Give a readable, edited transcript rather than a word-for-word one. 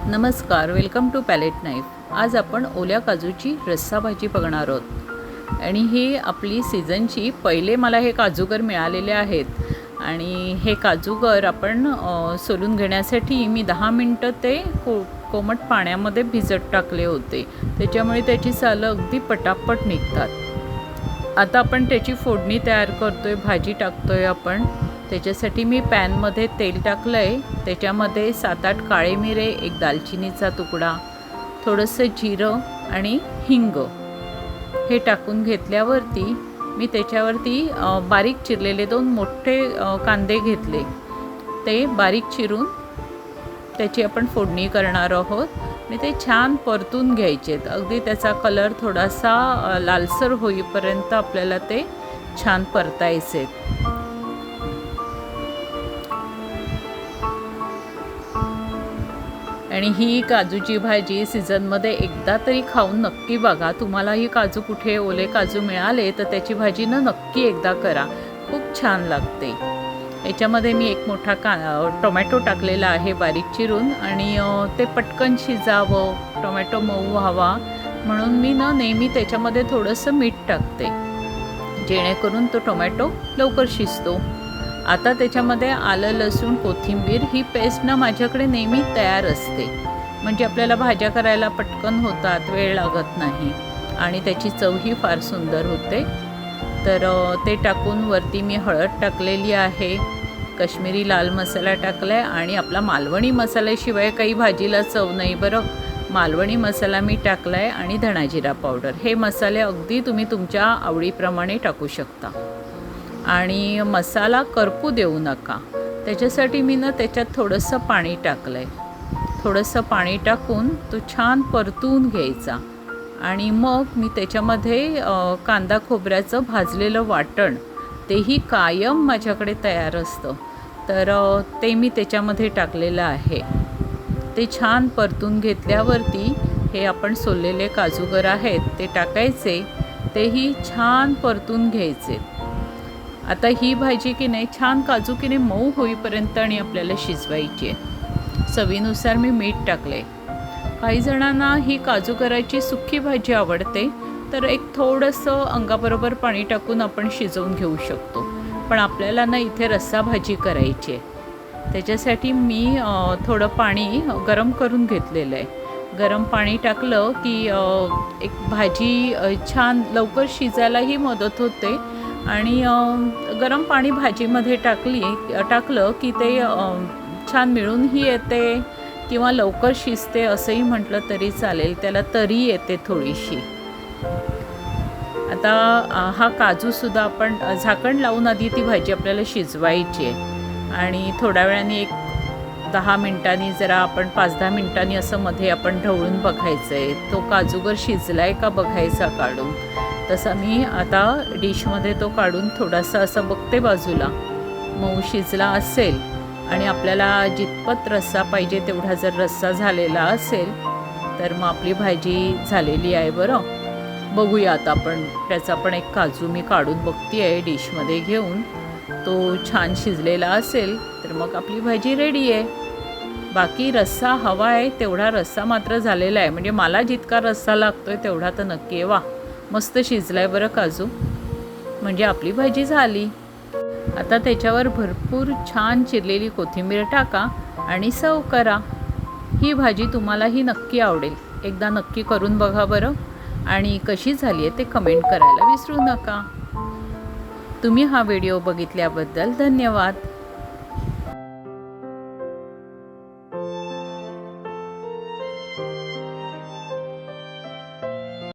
नमस्कार, welcome to palette knife. आज आपण ओल्या काजूची रस्सा भाजी बघणार आहोत आणि ही आपली सीझनची पहिले मला हे काजूगर मिळालेले आहेत आणि हे काजूगर आपण सोलून घेण्यासाठी मी 10 मिनिटं ते कोमट पाण्यामध्ये भिजत टाकले होते, त्याच्यामुळे त्याची सालं अगदी पटापट निघतात। आता आपण त्याची फोडणी तयार करतोय, भाजी टाकतोय आपण। त्याच्यासाठी मी पॅनमध्ये तेल टाकलं आहे, त्याच्यामध्ये 7-8 काळे मिरे, एक दालचिनीचा तुकडा, थोडंसं जिरं आणि हिंग हे टाकून घेतल्यावरती मी त्याच्यावरती बारीक चिरलेले 2 मोठे कांदे घेतले, ते बारीक चिरून त्याची आपण फोडणी करणार आहोत आणि ते छान परतून घ्यायचेत। अगदी त्याचा कलर थोडासा लालसर होईपर्यंत आपल्याला ते छान परतायचे। आणि ही काजूची भाजी सीझनमध्ये एकदा तरी खाऊन नक्की बघा। तुम्हाला ही काजू कुठे ओले काजू मिळाले तर त्याची भाजी नक्की एकदा करा, खूप छान लागते। याच्यामध्ये मी एक मोठा टोमॅटो टाकलेला आहे बारीक चिरून आणि ते पटकन शिजावं, टोमॅटो मऊ व्हावा म्हणून मी नेहमी त्याच्यामध्ये थोडंसं मीठ टाकते, जेणेकरून तो टोमॅटो लवकर शिजतो। आता त्याच्यामध्ये आलं, लसूण, कोथिंबीर ही पेस्ट माझ्याकडे नेहमी तयार असते, म्हणजे आपल्याला भाज्या करायला पटकन होतात, वेळ लागत नाही आणि त्याची चवही फार सुंदर होते। तर ते टाकून वरती मी हळद टाकलेली आहे, काश्मीरी लाल मसाला टाकला आहे आणि आपला मालवणी मसाल्याशिवाय काही भाजीला चव नाही बरं। मालवणी मसाला मी टाकला आहे आणि धणाजिरा पावडर, हे मसाले अगदी तुम्ही तुमच्या आवडीप्रमाणे टाकू शकता आणि मसाला करपू देऊ नका। त्याच्यासाठी मी त्याच्यात थोडंसं पाणी टाकलं आहे। थोडंसं पाणी टाकून तो छान परतून घ्यायचा आणि मग मी त्याच्यामध्ये कांदा खोबऱ्याचं भाजलेलं वाटण, तेही कायम माझ्याकडे तयार असतं, तर ते मी त्याच्यामध्ये टाकलेलं आहे। ते छान परतून घेतल्यावरती हे आपण सोललेले काजूगर आहेत ते टाकायचे, तेही छान परतून घ्यायचे। आता ही भाजी की नाही छान काजू की नाही मऊ होईपर्यंत आणि आपल्याला शिजवायची आहे। चवीनुसार मी मीठ टाकले। काही जणांना ही काजूगराची सुकी भाजी आवडते, तर एक थोडंसं अंगाबरोबर पाणी टाकून आपण शिजवून घेऊ शकतो, पण आपल्याला इथे रस्सा भाजी करायची आहे, त्याच्यासाठी मी थोडं पाणी गरम करून घेतलेलं आहे। गरम पाणी टाकलं की एक भाजी छान लवकर शिजायलाही मदत होते आणि गरम पाणी भाजीमध्ये टाकलं की ते छान मिळूनही येते किंवा लवकर शिजते असंही म्हटलं तरी चालेल, त्याला तरी येते थोडीशी। आता हा काजूसुद्धा आपण झाकण लावून आधी ती भाजी आपल्याला शिजवायची आहे आणि थोड्या वेळाने एक 10 मिनिटांनी जरा आपण 5-10 मिनिटांनी असं मध्ये आपण ढवळून बघायचं आहे, तो काजूगर शिजलाय का बघायचा काढून। तसा मी आता डिशमध्ये तो काढून थोडासा असं बघते बाजूला, मऊ शिजला असेल आणि आपल्याला जितपत रस्सा पाहिजे तेवढा जर रस्सा झालेला असेल तर मग आपली भाजी झालेली आहे बरं। बघूया आता आपण त्याचा पण एक काजू मी काढून बघते आहे डिशमध्ये घेऊन, तो छान शिजलेला असेल तर मग आपली भाजी रेडी आहे। बाकी रस्सा हवा आहे तेवढा रस्सा मात्र झालेला आहे, म्हणजे मला जितका रस्सा लागतोय तेवढा तर नक्की आहे। वा, मस्त शिजलाय बरं काजू, म्हणजे आपली भाजी झाली। आता त्याच्यावर भरपूर छान चिरलेली कोथिंबीर टाका आणि सर्व करा। ही भाजी तुम्हालाही नक्की आवडेल, एकदा नक्की करून बघा बरं आणि कशी झाली आहे ते कमेंट करायला विसरू नका। तुम्ही हा व्हिडिओ बघितल्याबद्दल धन्यवाद।